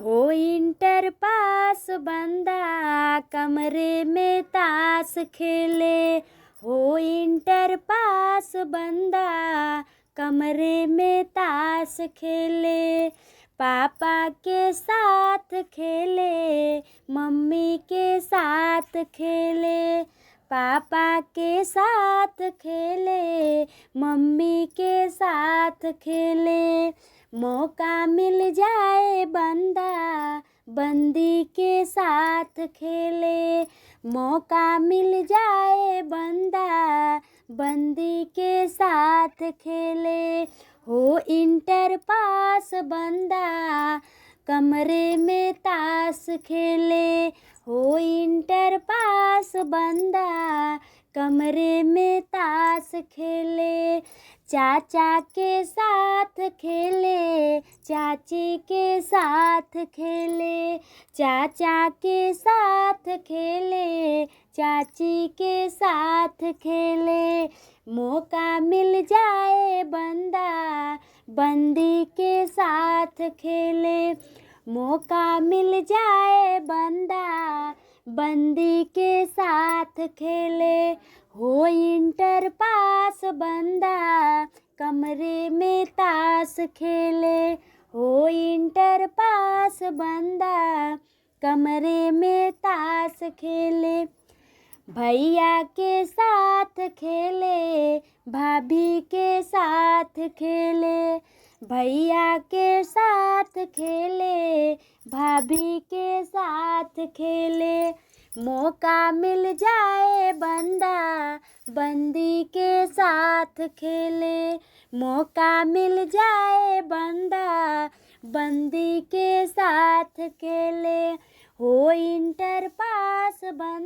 हो inter pass बंदा कमरे में ताश खेले। हो इंटर पास बंदा कमरे में ताश खेले। पापा के साथ खेले, मम्मी के साथ खेले। पापा के साथ खेले, मम्मी के साथ खेले। मौका मिल जाए बंदा बंदी के साथ खेले। मौका मिल जाए बंदा बंदी के साथ खेले। हो इंटर पास बंदा कमरे में ताश खेले। हो इंटर पास बंदा कमरे में ताश खेले। चाचा के साथ खेले, चाची के साथ खेले। चाचा के साथ खेले, चाची के साथ खेले। मौका मिल जाए बंदा बंदी के साथ खेले। मौका मिल जाए बंदा बंदी के साथ खेले। हो इंटर पास बंदा कमरे में ताश खेले। हो इंटर पास बंदा कमरे में ताश खेले। भैया के साथ खेले, भाभी के साथ खेले। भैया के साथ खेले, भाभी के साथ खेले। मौका मिल जाए बंदा बंदी के साथ खेले। मौका मिल जाए बंदा बंदी के साथ खेले। हो इंटर पास बंदा